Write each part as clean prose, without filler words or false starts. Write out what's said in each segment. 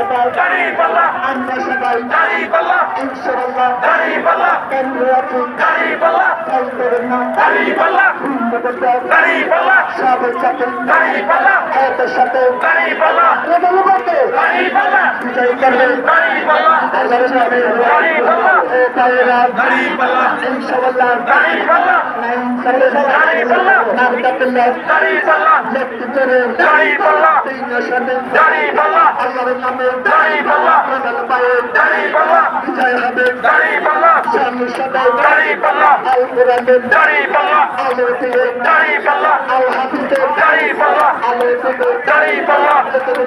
সবাই দাঁড়িপাল্লা আমরা সবাই দাঁড়িপাল্লা ইনশাআল্লাহ দাঁড়িপাল্লা কেন্দ্রে আছি দাঁড়িপাল্লা ফল করেন না দাঁড়িপাল্লা দাঁড়িপাল্লা সবের সাথে দাঁড়িপাল্লা এদের সাথে দাঁড়িপাল্লা প্রবলভাবে দাঁড়িপাল্লা বিজয় করবে দাঁড়িপাল্লা আল্লাহর নামে দাঁড়িপাল্লা ও ভাইয়েরা দাঁড়িপাল্লা ইনশাআল্লাহ দাঁড়িপাল্লা দাঁড়িপাল্লা নারদাতুল্লাহ দাঁড়িপাল্লা লক্ষ্য করে দাঁড়িপাল্লা তিন সাথে দাঁড়িপাল্লা আল্লাহর নামে দাঁড়িপাল্লা প্রবল পায়ে দাঁড়িপাল্লা বিজয় হবে দাঁড়িপাল্লা সামনের সাথে দাঁড়িপাল্লা আল কোরআনের দাঁড়িপাল্লা আলো দিয়ে দাঁড়িপাল্লা আল হাদিসের দাঁড়িপাল্লা আলো থেকে দাঁড়িপাল্লা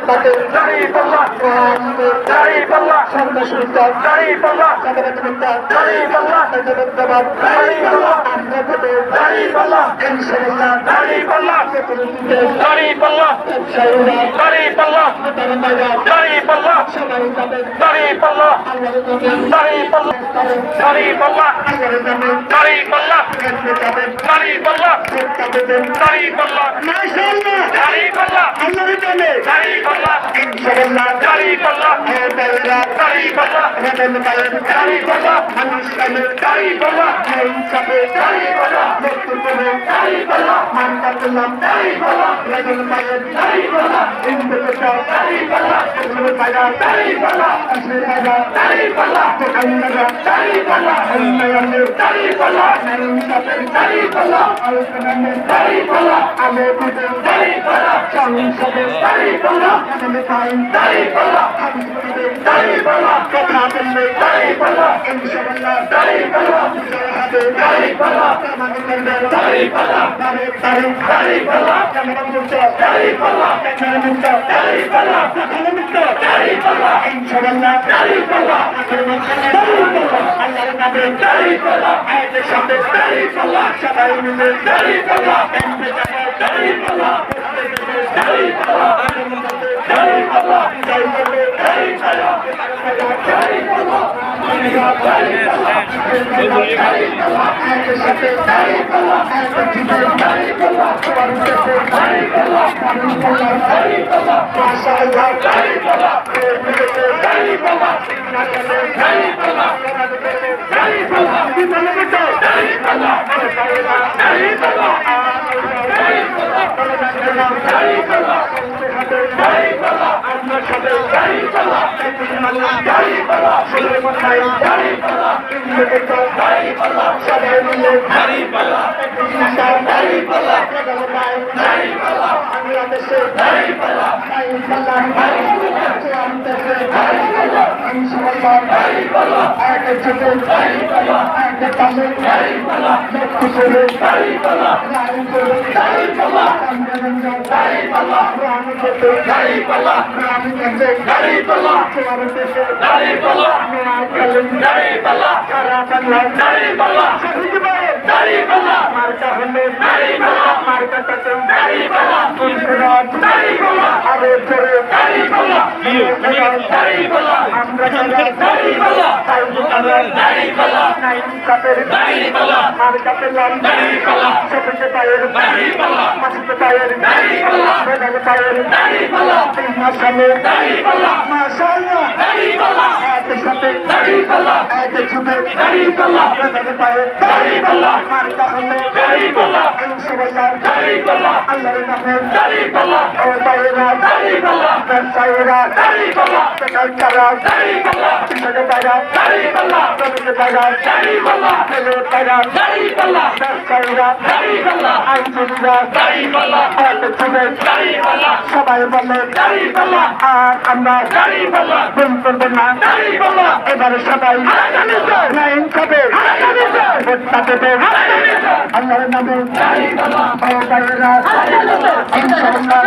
তাতে দাঁড়িপাল্লা কোরআনের দাঁড়িপাল্লা সর্বশ্রেষ্ঠ দাঁড়িপাল্লা সাধারণতা দাঁড়িপাল্লা ধন্যবাদ দাঁড়িপাল্লা আমরা থেকে দাঁড়িপাল্লা ইনশাআল্লাহ দাঁড়িপাল্লা চতুর্দিকে দাঁড়িপাল্লা ব্যবসায়ীরা দাঁড়িপাল্লা ধর্মায়রা দাঁড়িপাল্লা সবাই যাবে দাঁড়িপাল্লা আল্লাহর নামে দাঁড়িপাল্লা দাঁড়িপাল্লা আল্লাহর নামে দাঁড়িপাল্লা কেন্দ্রে যাবেন দাঁড়িপাল্লা ভোটটা দেবেন দাঁড়িপাল্লা মাশাআল্লাহ দাঁড়িপাল্লা আল্লাহর নামে দাঁড়িপাল্লা ইনশাআল্লাহ দাঁড়িপাল্লা ভাইয়েরা দাঁড়িপাল্লা রতন ভাইয়ের দাঁড়িপাল্লা মানুষ নামে দাঁড়িপাল্লা হিংসাকে দাঁড়িপাল্লা লক্ষ্য করে দাঁড়িপাল্লা মানটা করলাম দাঁড়িপাল্লা রতন ভাইয়ের দাঁড়িপাল্লা ইন্দ্রটা দাঁড়িপাল্লা ভাইয়া দাঁড়িপাল্লা আসলে ভাইয়া দাঁড়িপাল্লা দোকানদারা দাঁড়িপাল্লা উন্নয়নের দাঁড়িপাল্লা নারায়ণসাপের দাঁড়িপাল্লা আলোচনানের দাঁড়িপাল্লা আলো পুজো দাঁড়িপাল্লা সংসদের দাঁড়িপাল্লা এখানে পাই দাঁড়িপাল্লা হাদিসের দাঁড়িপাল্লা কথা বললে দাঁড়িপাল্লা ইনশাআল্লাহ দাঁড়িপাল্লা বিজয় হবে দাঁড়িপাল্লা আমাদের করবে দাঁড়িপাল্লা তারিখ তারিখ দাঁড়িপাল্লা ক্যামেরা মুক্ত দাঁড়িপাল্লা ক্যামেরা মুক্ত দাঁড়িপাল্লা ক্যামেরা মুক্ত দাঁড়িপাল্লা ইনশাআল্লাহ দাঁড়িপাল্লা আল্লাহর নামে দাঁড়িপাল্লা আয়াতের সাথে দাঁড়িপাল্লা সবাই মিলে দাঁড়িপাল্লা ক্যাম্পে যাবো দাঁড়িপাল্লা দাঁড়িপাল্লা দাঁড়িপাল্লা জয় করবে দাঁড়িপাল্লা দাঁড়িপাল্লা আয়াতের সাথে দাঁড়িপাল্লা আয়াতের জীবন দাঁড়িপাল্লা সবার উদ্দেশ্যে দাঁড়িপাল্লা দাঁড়িপাল্লা মাশাআল্লাহ দাঁড়িপাল্লা দাঁড়িপাল্লা দাঁড়িপাল্লা দাঁড়িপাল্লা দাঁড়িপাল্লা দাঁড়িপাল্লা দাঁড়িপাল্লা দাঁড়িপাল্লা আপনার সাথে দাঁড়িপাল্লা দাঁড়িপাল্লা দাঁড়িপাল্লা দাঁড়িপাল্লা সবাই মিলে দাঁড়িপাল্লা দাঁড়িপাল্লা দাঁড়িপাল্লা বাংলাদেশে দাঁড়িপাল্লা ইনশাআল্লাহ দাঁড়িপাল্লা আয়াতের সাথে দাঁড়িপাল্লা আয়াতের পাশে দাঁড়িপাল্লা লক্ষ্য করে দাঁড়িপাল্লা লাইন করে দাঁড়িপাল্লা আমজনগণ দাঁড়িপাল্লা গ্রামে যেতে দাঁড়িপাল্লা গ্রামে যেতে দাঁড়িপাল্লা তোমার দেশে দাঁড়িপাল্লা নোয়াখালী দাঁড়িপাল্লা সারা বাংলায় দাঁড়িপাল্লা শহীদ ভাইয়ের দাঁড়িপাল্লা মার্কা হলে দাঁড়িপাল্লা মার্কা তাতে দাঁড়িপাল্লা ফুলসরাত দাঁড়িপাল্লা আরো জোরে দাঁড়িপাল্লা দাঁড়িপাল্লা আমরা যারা দাঁড়িপাল্লা দাঁড়িপাল্লা নাইন কাপের দাঁড়িপাল্লা মার্কা পেলাম দাঁড়িপাল্লা শহীদ ভাইয়ের দাঁড়িপাল্লা মাসুদ ভাইয়ের দাঁড়িপাল্লা মেধাল ভাইয়ের দাঁড়িপাল্লা মাসালে দাঁড়িপাল্লা মাশাআল্লাহ দাঁড়িপাল্লা আয়াতের সাথে দাঁড়িপাল্লা আয়াতের সাথে দাঁড়িপাল্লা মেধাল ভাইয়ের দাঁড়িপাল্লা মার্কা হলে দাঁড়িপাল্লা ইনশাআল্লাহ দাঁড়িপাল্লা আল্লাহর নামে দাঁড়িপাল্লা ও ভাইয়েরা দাঁড়িপাল্লা ব্যবসায়ীরা দাঁড়িপাল্লা বেকাররা দাঁড়িপাল্লা কৃষকের বাইরা দাঁড়িপাল্লা শ্রমিকের বাইরা দাঁড়িপাল্লা ছেলের বাইরা দাঁড়িপাল্লা ব্যবসায়ীরা দাঁড়িপাল্লা আইনজীবীরা দাঁড়িপাল্লা আয়াতের সাথে দাঁড়িপাল্লা সবাই বলে দাঁড়িপাল্লা আর আমরা দাঁড়িপাল্লা ভুল করবো না দাঁড়িপাল্লা এবারে সবাই লাইন খাবে ভোটটা দেবে আল্লাহর নামে ও ভাইয়েরা ইনশাআল্লাহ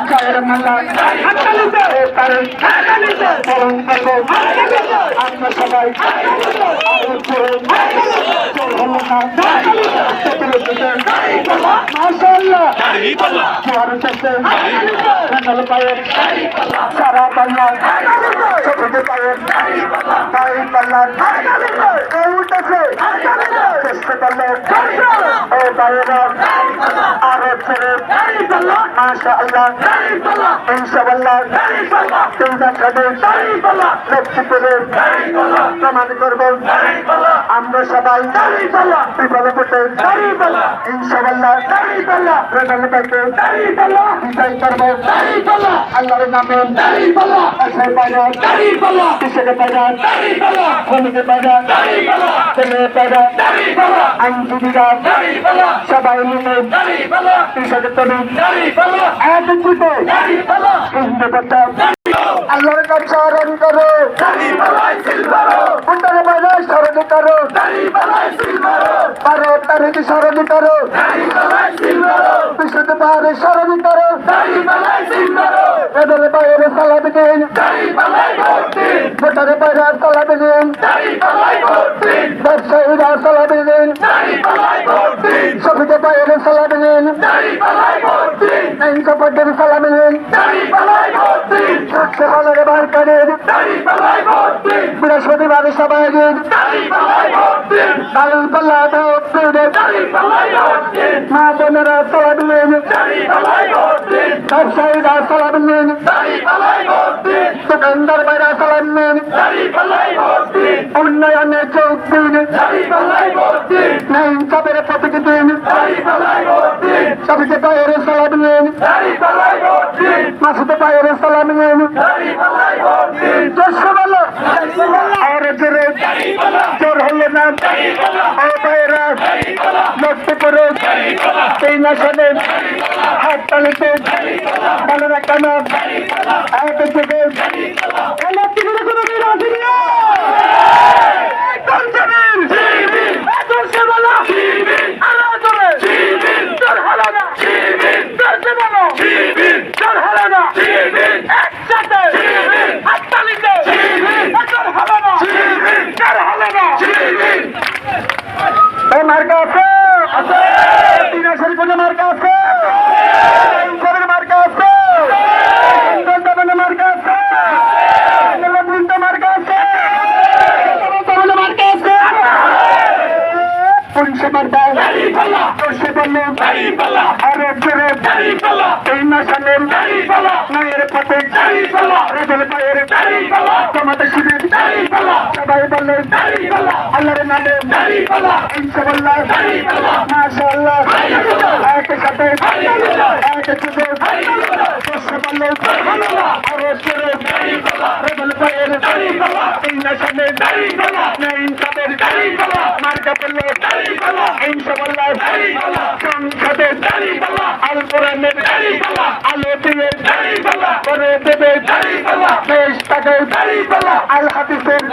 জয়ের মালা ও তারিখ পালন করবো আমরা সবাই আরো জোরে জোর হলো না চতুর্দিকে মাশাআল্লাহ জোয়ার শেষে মেটাল পায়ের সারা বাংলা চতুর্দিকে পায়ের দাঁড়িপাল্লা উঠেছে চেষ্টা করলে ও ভাইয়েরা আরো জোরে মাশাআল্লাহ ইনশাআল্লাহ লক্ষ্মীপুরে প্রমাণ করব আমরা সবাই বিফলে পড়তে ইনশাআল্লাহ রেজাল্ট পাইতে বিজয় করব আল্লাহর নামে আশায় পায়রা কৃষকের পায়রা শ্রমিকের পায়রা ছেলে পায়রা আইনজীবীরা সবাই মিলে কৃষকের তরু এক জিতে হিন্দু করতাম আল্লাহর কাছে স্মরণ করো কুন্ডারে বাইরে স্মরণ করো পারো তারিখে স্মরণ করো বিশুদ্ধ পাহাড়ে স্মরণ করো এদের বাইরে সালামি দিন ভোটারে বাইরে সালামি দিন ব্যবসায়ীরা সালামি দিন সবিতে বাইরে সালামি দিন ইনসাফের সালামি দিন সেখানে বার করেন বৃহস্পতিবার সবাই দিন পাল্লা মা বোনেরা সালামি দিন ব্যবসায়ীরা সালামি দিন দোকানদার বাইরা সালাম দিন উন্নয়নের চোখ দিন ইনসাফের প্রতীক দিন সবকে বাইরে সালাম দিন মাসুদে বাইরে সালাম দিন আর জোরে জোর হলো না ও বাইরা লক্ষ্মীপুরে এই নাশনে হাত তালিতে ভালো রাখা না এক থেকে লক্ষ্মীপুরে কোনো বীর আসেনি মার্কা আছে দিনাশারি কোনো মার্কা আছে মার্কা আছে মার্কা আছে মার্কা আছে মার্কা আছে পুলিশে মার্কা দোষে বললেন আরে জোরে এই নাশানে নায়ের পথে রেজল পায়ের তোমাদের শিবির সবাই বললেন আল্লাহর নামে ইনশাআল্লাহ মাশাআল্লাহ একই সাথে একই যুগে দোষে বললেন আরে জোরে রেজল পায়ের এই নাশানে ইনসাফের মার্কা পড়লে ইনশাআল্লাহ সংসদে আল কোরআনের আলো দিয়ে করে দেবে দেশটাকে আল হাদিসের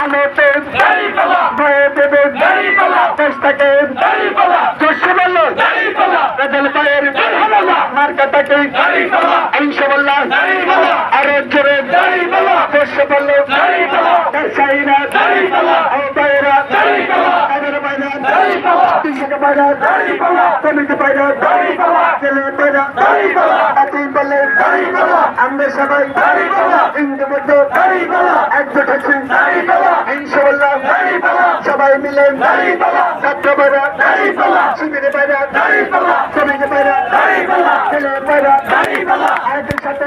আলোতে হয়ে দেবে দেশটাকে জোশে বলল রেজাল পায়ের মার্কাটাকে ইনশাআল্লাহ আরো জোরে জোশে বলল ব্যবসায়ীরা ও বাইরা তাদের বাইরা কৃষকের বাইরা শ্রমিকের বাইরা ছেলের বাইরা তাতেই বলে আমরা সবাই হিন্দুর মধ্যে একজোট আছি ইনশাআল্লাহ সবাই মিলে ছাত্র বাইরা শিবিরের বাইরা শ্রমিকের বাইরা ছেলের বাইরা একই সাথে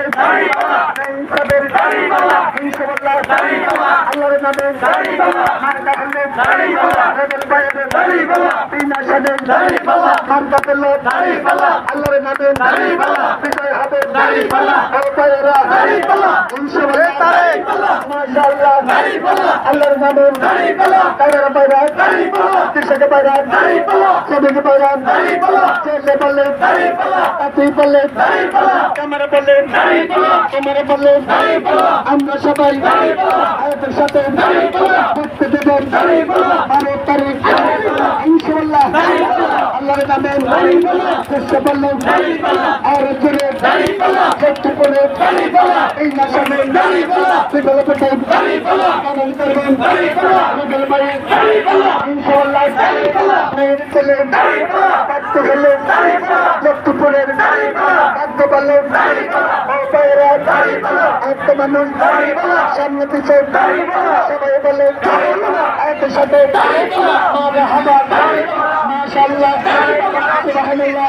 ইনসাফের ইনশাআল্লাহ আল্লাহর নামে মার্কা করলে রেজল পায়ের তিন আসনে মার্কা করলে আল্লাহর নামে বিজয় হবে ও পায়েরা ইনশাআল্লাহ মাশাআল্লাহ আল্লাহর নামে তাদের পায়রা কৃষকের পায়রা শ্রমিকের পায়রা ছেলে বললে তাঁতি বললে কামারে বললে তোমারে বললে আমরা সবাই আয়াতের সাথে ঘুরতে দেবেন 12 তারিখ ইনশাআল্লাহ আল্লাহর নামে কৃষ্ণ বললেন আর জোরে সত্যি করে এই নাশনে বিফলে পড়তে পালন করবেন রেজাল পায়ের ইনশাআল্লাহ মেয়ের ছেলে বাধ্য হলে লক্ষ্মীপুরের বাধ্য বললেন ও পায়েরা এত মানুষ সামনে পিছে সবাই বলে একই সাথে মাশাআল্লাহ সুবহানাল্লাহ